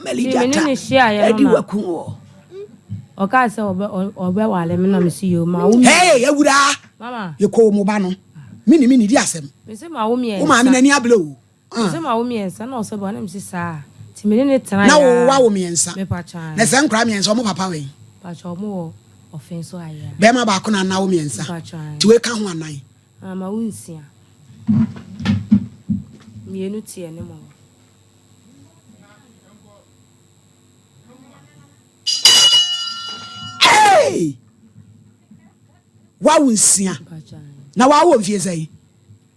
Melijata. Edi waku. Oka se obe wale me na me si yo ma wo. Hey, ewura. Mama. Ye ko mo ba no. Mini di asem. Me se ma wo mi ensa. O ma me nani ablo. Me se ma wo mi ensa na o se bo na me si sa. Ti me ne tena ya. Na wo wa wo mi ensa. Me pa chan. Na se nkra mi ensa o mo papa we. Pa chan mo offense aya. Be ma ba ko na wo mi ensa. Ti we ka ho anan. Ma wo nsia. Mi enu tie ne mo. Hey! Wa wunsia. Na wa wo mfie sai.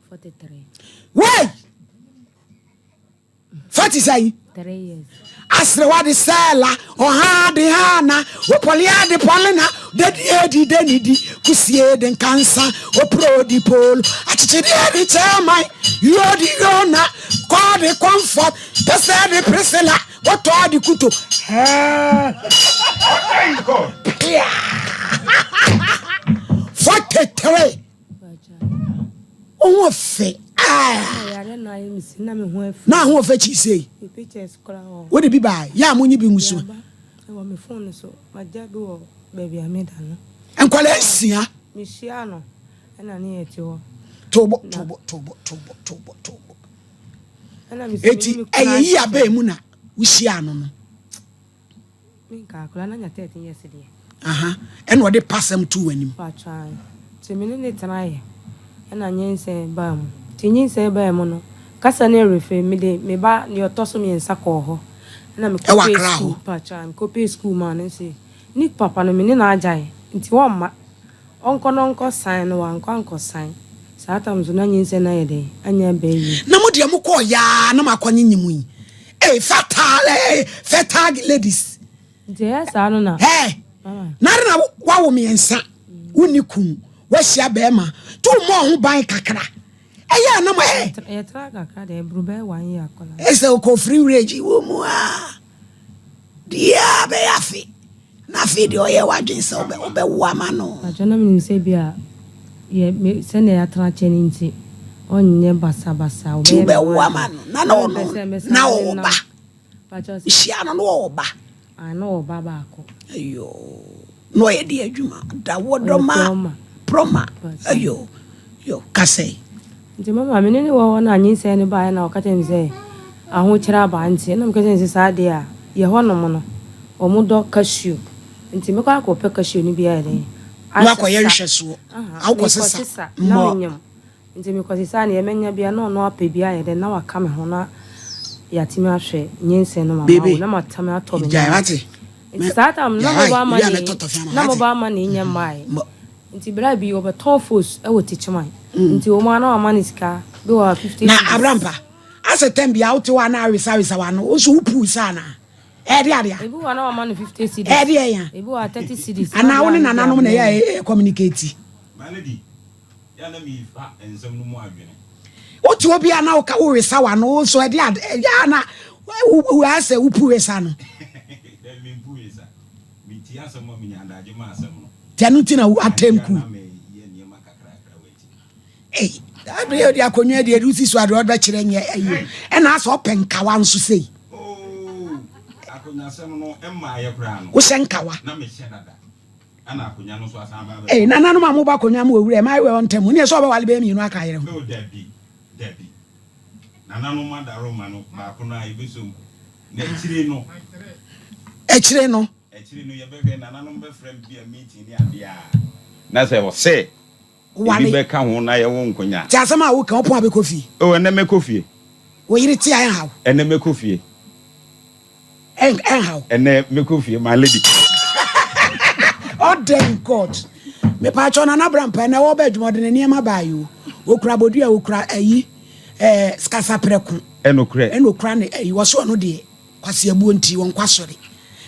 43. Wait! 40 sai. 3 years. Asre wa de sela, o ha de hana, o polia de polina, de di kusie de kansa, o pro di pol, atichi de chamai, you di yona, kwa de comfort, pese de presela, o to di kuto. Hey God. 43. O fe. Na ho fa chi sei. Pictures kora ho. Wo de bi bai, ya monyi bi ngusu. E wo me phone so, ma ja bi wo baby ameda no. Enkwala nsia. Me hia no. E na ne eti ho. Tobo. Ana mi eti eyi aba mu na wo hia no no. Me ka kula na nya 13 years de. Aha. E no de passam tu wanim. Pa try. Ti me ne try. E na nyense ba mu. Ti nyense ba mu no. Kasa na refe me de me ba ne otoso me nsa ko ho. Na me ko school pa try. Ko pay school man nse. Ni papa no me ne na ajai. Nti wo ma. Onko no nko sign no anko sign. Sata mzo na nyense na yede. Anya ba yi. Na mo de mo ko ya na makonye nyimu yi. Fatal ladies. Nti esa no na. Hey. Na wa wo me nsa. Unikum. Wa hia ba ma. Tu mo ho ban kakra. Eya na mo e tra kakra de brube 1 year akola. Ese ko free range wo mu a. Dia be afi. Na fi de oye wadwen se obe wo ama no. Ajona mi se bia ye me se na ya tra cheni nti. Onye basa obe wo ama no. Na no na oba. Hia no oba. Ano oba ba ko. Ayo. No ye di adwuma. Da wodoma. Proma. Ayo. Yo kase. Nti mama me ne wo na anyinse ne ba na okata mi se aho kira ba nti na mkase nsi sa de a ye ho no mo no omudo cashew nti me kwa ko pe cashew ni bia de na ko ye hweso awo sesa na menyam nti me ko sesa na ye menya bia na no apa bia ye de na waka me ho na ya timi ahwe nyinse no mama na matame ato me nti sata na mo ba ma ni na mo ba ma ni nya mai nti bra bi obeton fos e wo tichman nti o ma na o manisika be wa 50 na abrampa ase tembia uti wa na awisa wa no o so upu sana edi adia ebi wa na o ma no 50 cedis edi ya ebi wa 30 cedis ana woni na nanom na ya communicate malady ya na mi fa ensem no mu adwene uti obi ana o ka wo wisa wa no so edi ya na wo ase upu wisa no mi upu wisa mi ti asem mo mi nyanda ma asem no Tianuti na atemku. Eh, abre odi akonwa de rusi so ade oda kire nye ayi. E na so penkawa nso sei. Oh, akonya sem no emma ye kura no. Wo senkawa. Na me hye dada. Ana akonya no so asan ba. Eh, na nanu ma mo ba akonya mo owure ma we on temu. Ne so ba wale be mienu aka yere ho. No dabi. Na nanu ma da Roma no ba kono ayi besom. Na chire no. Echire no. Echire no ye be na nanu be frem bia meeting ni abia. Na say wo say wale be ka ho na ye wo nkonya. Ti asema wo kan opon abekofie. O ene mekofie. Wo yiri ti ayan hawo. Ene mekofie. En hawo. Ene mekofie my lady. Oh thank God. Me pa cho na brampa na wo ba dwumo de ne ma ba yo. Wo kura bodua wo kura ayi skasa preku. Enokura ne ayi wo so no de kwase abuo nti won kwasore.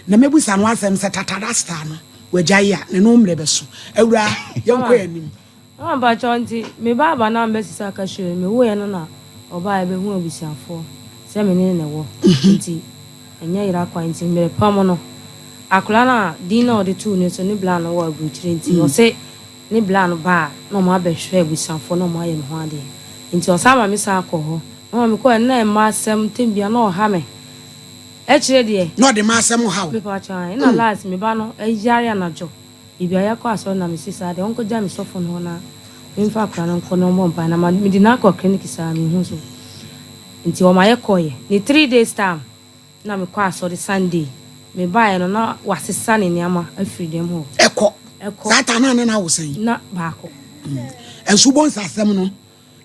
Na mebusa no asem se tatarasta no wagya ne no mre beso awura yonko anim ba chonti me baba na mbesisa ka hwe me wo ye no na oba ebe hu abusiafo se me ne wo nti enya ira kwa nti mere pam no akula na dina ode tu ne so ne bla no wo aguchire nti o se ne bla no ba no ma be hwe abusiafo no ma ye me ho ade nti o sama me sa akọ ho no me ko na ma asem tembia na o ha me Actually, dear. No, the master how. People trying. No, last me bano. Jari anajo. If you are so na me sister, the uncle Jam is so for no. In fact, I don't know more. But I'm a midinako clinic is a minhuso. Until my echo, the 3 days time. Now me cross or the Sunday. Me buy and now was a son in Yama, a freedom home. Echo. That I was saying. Not backo. And so once I seminal.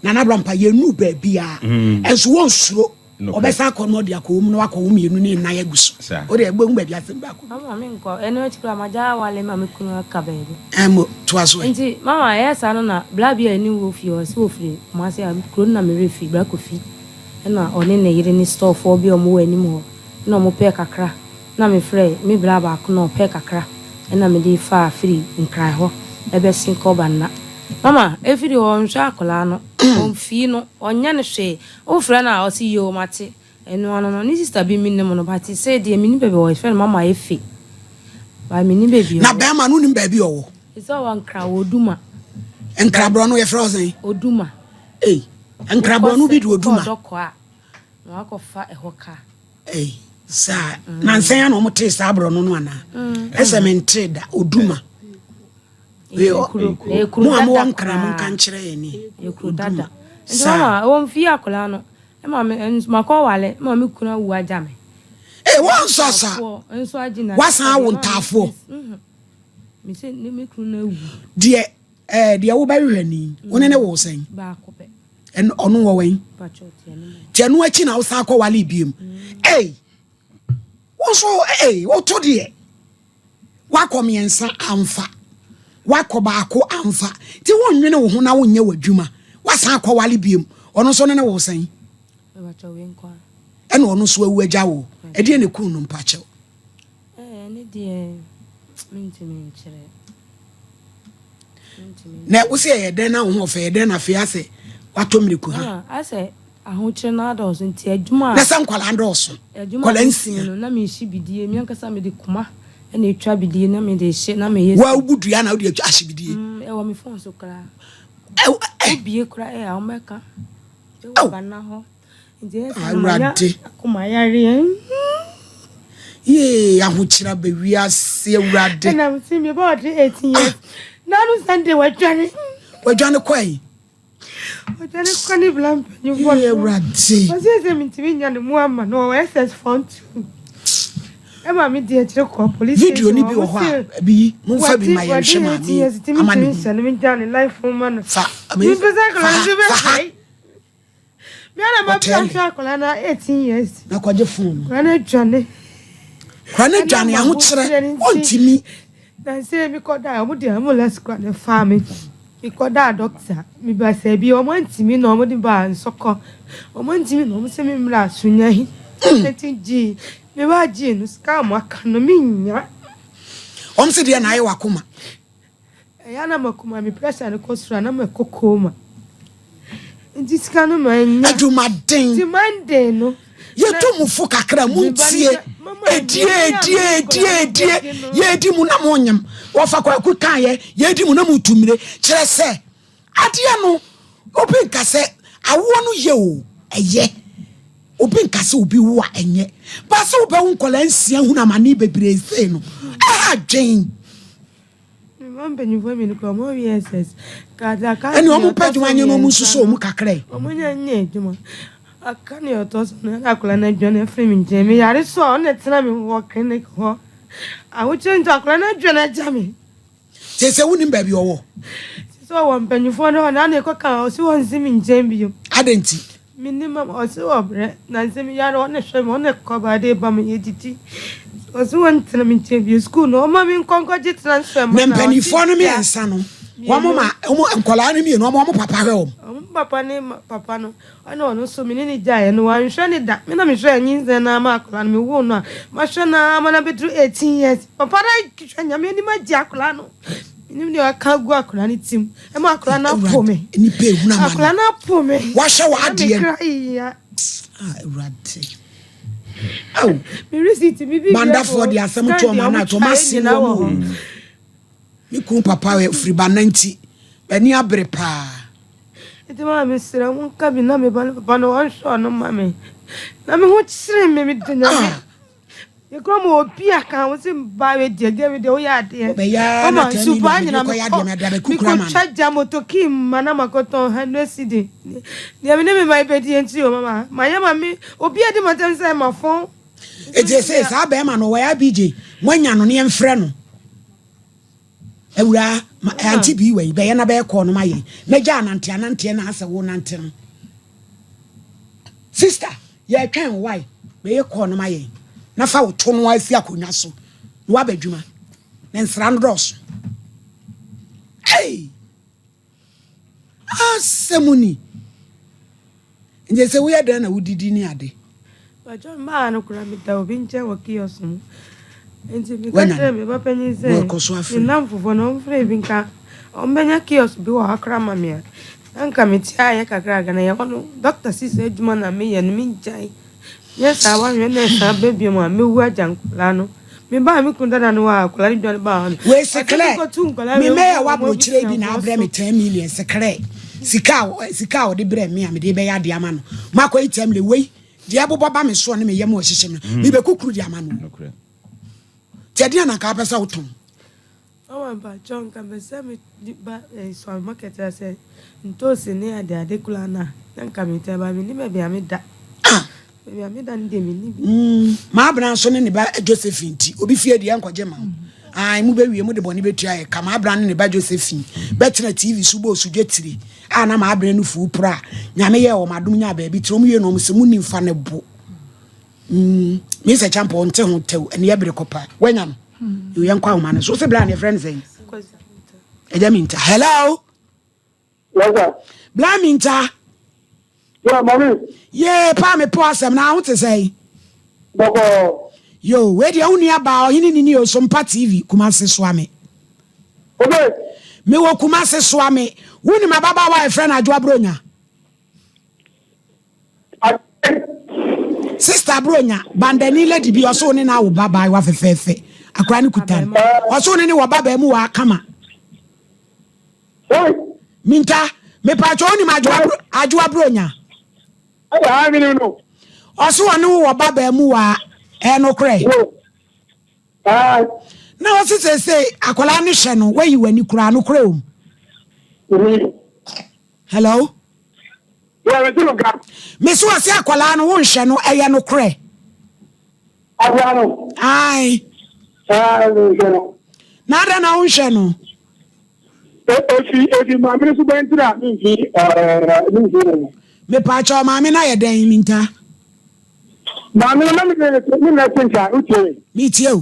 Nana Brampa, you knew baby, and so one slow. No, best I call not your home, no, I call me, you need Niagus. Or they won't be at the back. I mean, and no Gramaja while I'm a cabin. And 'twas way. Mamma, yes, I don't know. Blabby, I knew if you were so free. Marcia, I'm couldn't have me free, black coffee. And not on any store for be or more anymore. No more peck a crack. Na me frey me blaba no pe kakra na me di fa free nkran ho e be sin ko banna mama e firi o nhwa akola no on fi no onya ne hwe o fra na o si yo mate eno no ni sister bi mi ne mo no but say de mi ni bebe o friend mama e fi ba mi ni bebe o na be ma no ni bebe o so wan kra oduma enkra bro no ye frozen oduma enkra bro no bi do oduma doko a no akofa e hoka sa na nsen no mote sa abro no no ana esemente da oduma mo amo wankra mo kan kire ye ni ekuru dada mama won fi akola no e ma me mako wale ma me kuna wu aja me won sosa enso agina wasan wo ntafo me se ne me kuna wu de wo ba hwani won ne wo sen ba ko pe en onu wo wen ti anu achi na wo san ko wale biem so what to dear? Wako miensa amfa. Wako baako amfa. Ti won nwene wo ho na wonye wadwuma. Wasan akwali biem. Ono so ne wo san. Ebacho we nkwa. Ene ono so awu agya wo. E de ne kun no mpache. Ne de mintimi nchire. Na wo se ye den na wo ho fa ye den na fe ase. Wato miriku ha. Ase ahochire na adults nti adwuma na san kwala ndoso kwala nsia no na me hye bidie me ankasa me de kuma na etwa bidie na me de hye na me yes wa ubudua na wo de atwa hye bidie wo me phone so kra bie kra a o meka e ba na ho nti awrade kuma yare ye ahochira be wi ase awrade na me see me about 18 years na no Sunday wadwane kwai Otani kwani blamp you want radi was it me to nya no ama no SS font e ma me die tire ko police video ni bi wo ha bi mu fa bi ma ye hwe ma mi amani se me down life woman fa me pesa ko la be hai me ana ma pesa ko la na 18 years na kwaje phone kwana dwane aho kire ontimi na se mi ko da mo de ambulance kwa na family because that doctor me ba say bi o mo ntimi na o mo di ba nsoko o mo ntimi na o mo se me mra sunya hi ji me ba ji no scam aka no me nya o mo se de na ayi wakoma ya na makoma me pressure no kosura na me kokoma nti ska no ma nya aduma den ti Monday no ye to mu fu kakra mu tie ye di mu na mo nyam wo fa kwa ku kan ye di mu na mu tumire kire se ade no obi nkase awo no ye o eye obi nkase obi wo enye ba se obi hu nkola nsia hu na mani bebre se no adwen mamba ni vo mi ni ko mo yes kada ka eni o mu padwuma anye no mu suso o mu kakra o mo nya nya dwuma akani otos na akula na dwane frame nje me yare so na tena me wo clinic ho awo change akula na dwane jame se woni ba bi owo so wo mpanyufo no na na ekoka o si won zimi nje bi adenti minimum o si wo bre na zimi yare o na hwe me o na ko ba de ba me yediti o si won tena me nje bi school no ma mi nkonko je transfer na mpanyufo no me ansa no wo mama nkola no mi no mo papa hwe o papa ne papa no ana ono so me ni jaye no wan hwe ni da me na me hwe anyinze na ma akola no me wo no ma hwe na ma na betru 18 years papa na hwe nya me ni ma ji akola no ni me aka gu akola ni tim e ma akola na po me ni pe hu na ma akola na po me wa hwe wa ade rade au me receipt me bi manda for the asem to ma na to ma si no mi ku papa we free bananti ani abre pa iti ma me sira mun kabi na me ba no wan sho no ma me na me ho tsire me mi dunya You come up here, can we see by the oh, yeah, dear. Come on, super, and I'm chat Jamoto Kim, Manamakoto, and City. They never my petty and see, Mamma. My mammy, Obia de Matanza, my phone. It says, I bear man, where BJ, when you're near friend. Ewura anti bi we be na be ko no maye na ja anante na asa wo nante no sister ye twan why be ko no maye na fa wo to no afi akonya so no abadwuma na nsra no dos hey asemuni nje se wo ya dan na wudidi ni ade ba John ma no kura mi ta obi nche wo kiosk mu enti mi ka tell me papa ni say ni namfo no mfre bi nka ombenya kiosk bi wo akra mamia anka mi ti aye kakra ga na ye wono doctor sise adwuma na me ye no mi njai yes I want na sa baby mo me wu ajankula no me ba mi kunda na no akula ni dole ba no we sekre me me ya wa bro chire bi na abre me 10 million sekre sika o de bre me am de be ya de ama no makwa item le we de abobo ba me so ne me yem o hihye me me be kukuru de ama no Tiadia na ka pesa utum. Oh, ba John ka be se me ba so market say ntosi ne ade kula na nka me te ba me ni me bia me da. Bia me da ndi me ni bi. Ma abran so ne ba Josephine ti obi fie de enkoje ma. Ai mu be wie mu de boni betua e ka ma abran ne ba Josephine. Betina TV subo sudwetiri. Na ma abran no fu pra. Nyame ye o madum nya ba bi trom ye no mo se mu ni mfa ne bo. Me say champion nte ho tew ene ye bere kopa wanya no you yan kwa man so say bla ne friends en ejaminta hello yes bla minta yeah mommy yeah pa me po asem na what say boko yo we dia uni aba o hini ni o SOMPA TV Kumasi Swame okay me wo Kumasi Swame woni ma baba wa friend Adwo Abronya Sister Bronya, bandani lady bi oso ne na wo baba wa fefefe. Akra ne kutan. Oso ne wo baba mu wa kama. Minta, me pa cho ni ma Adwo Bronya. I no. Oso ne wo baba mu wa no kre. Na o say akola ne hye no, we yi wani kura no kre o. Hello? Yeah, we do ga. Me so ase akola no wo hye no eye no kre. Abrano. Ai. No. Nada na wo hye no. If my minister went to that, me pa cho ma me na ye dan minta. Mami na me na think uche. Me tie.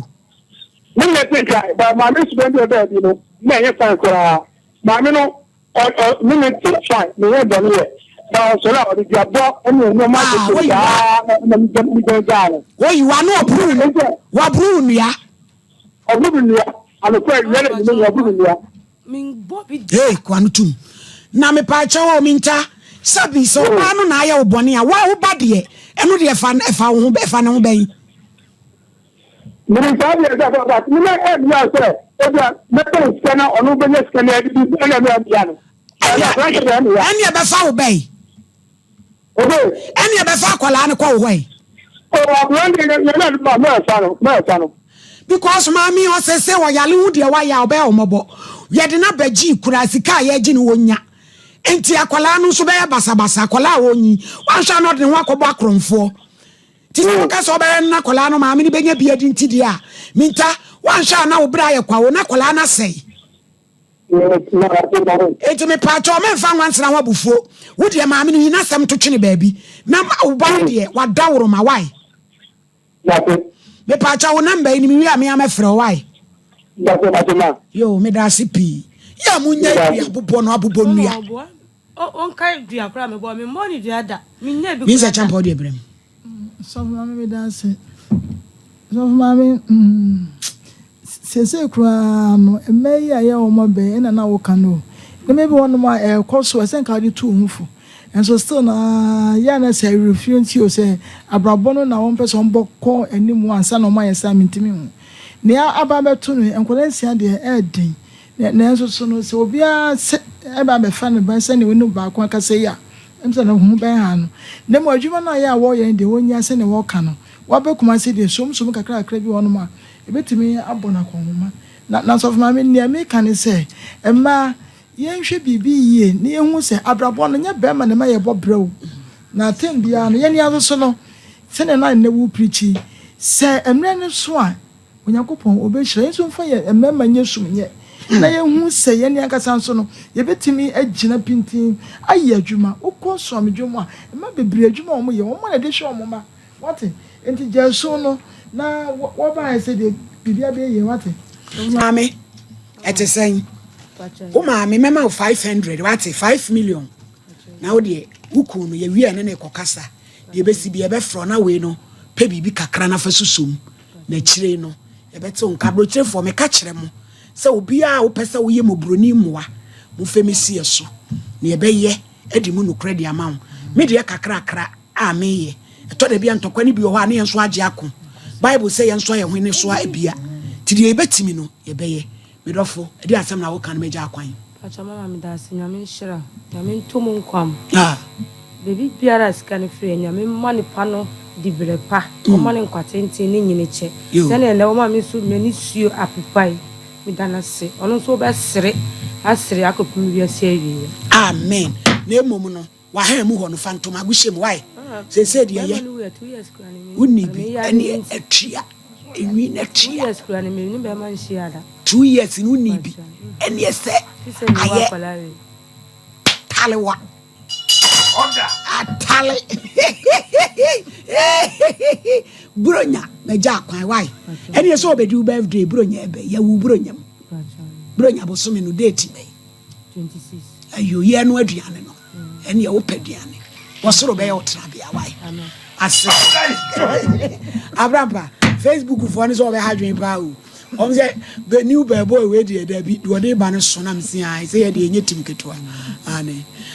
Me na think but my minister went to that, you know. Me ye fan ko. Mami no me na think fine. Me ye don here. Now so na the job no ma to oh you are no brew. Wa brew ya. Obru ya. Ano ko yele ni obru ya. Min Bobby hey kwanutum. Na me pa cho o minta. Sabi so anu na ya obone a wa wo bade eno de efa wo efa ne ho ben me sabi e da me na e ya se e da me to scanner onu be scanner e di e na me ya no eni e be fa wo ben okay eni e be fa kwala ne kwa wo hwe o abran de na me fa no because mami o se wo yale hu de wa ya obe o mobo ye de na baji kura sika ye gi ne wonya enti akwala no so be basabasa akwala wonyi wan sha no de ho akobo akromfo ti so ka so be na akwala no maami ni benya bia di ntidi a minta wan sha na obra ye kwawo na akwala na sei enti me pa cho me fa wan sra ho abufuo wo de maami ni na sam to twene baabi na obo de wadaworo ma wai me pa cho wo namba ni mi wi am afre wai yo me da sipi ya munya ya bubo no abubo nua on kai dua kra me bo me money dua da me nya bi mi se champo de brem so mama me dance so mama se kra no me ya ya o mo be na wo kanu na maybe one ma course so sen ka di tu hufu and so still na ya na say refuse you say abrabono na won person bokọ animu ansa no ma yesa mintimi hu ne aba betu no enkolensia de edin na enso so no se obia eba be fa ne ban se ne wonu ba ko aka se ya emse na hu ben ha no ne mo adwuma na ya wo ye de wonya se ne wo ka no wabe kuma se de som kakra kakra bi wono ma ebetimi abona konhoma na so ma me ne me kan se emma yenhwe bibi yie ne yehu se abrabo no nya be ma ne ma ye bobrɛw na tem bia no ye ne aso no se ne na ne wu preachi se emre ne so a onyankopɔn obehira yenso mfa ye emma nye sum nye na yehu se ye ne akasa nso no ye betimi agina pintin aye adwuma ukɔ so amedwuma emma bebre adwuma wo ye wo ma na de hwe wo ma wate enti jesu no na wo ba se de bibia be ye wate mame etesen o mame mema 500 wate 5 million na wo de wuku no ye wi ne kokasa de be si bi e be fro na we no pe bibi kakra na fa susom na kire no ye bete on kabro kire fo me ka kire mo se obi a wo pese wo ye mobroni moa mo femisi eso na ye be ye edi mu no credit amount me de kakra kra a me ye to de bia ntokwa ni bi ho a ne enso age akon bible say enso ye hwene so a bia ti de ebetimi no ye be ye me dofo e de asem na wo kan me ja akwan acha mama me da se nyame nhira nyame ntomo nkwam ah baby biara scan free nyame mane pa no di brepa o mane nkwatenti ne nyine che se na ele o ma me so me ni suo apipai me dana se ono so be sere asere akopum wi ase awie amen na emom no wa ha mu ho no fantom agushem why se de ye uni bi ene atua enwi na tua 2 years ni uni bi ene se aye talewa Order. Atale. Bronya na ja kwan why ene so obedi birthday bronya ebe ya wu bronya bronya bo so me no date me 26 ayo ye no aduane no ene ye wo paduane wo soro be ye otra bia why ase Abraham Facebook for ni so be hadwen pa o say the new boy we dey da bi do dey ba no so na msi ai say ye dey enyetim ketua ane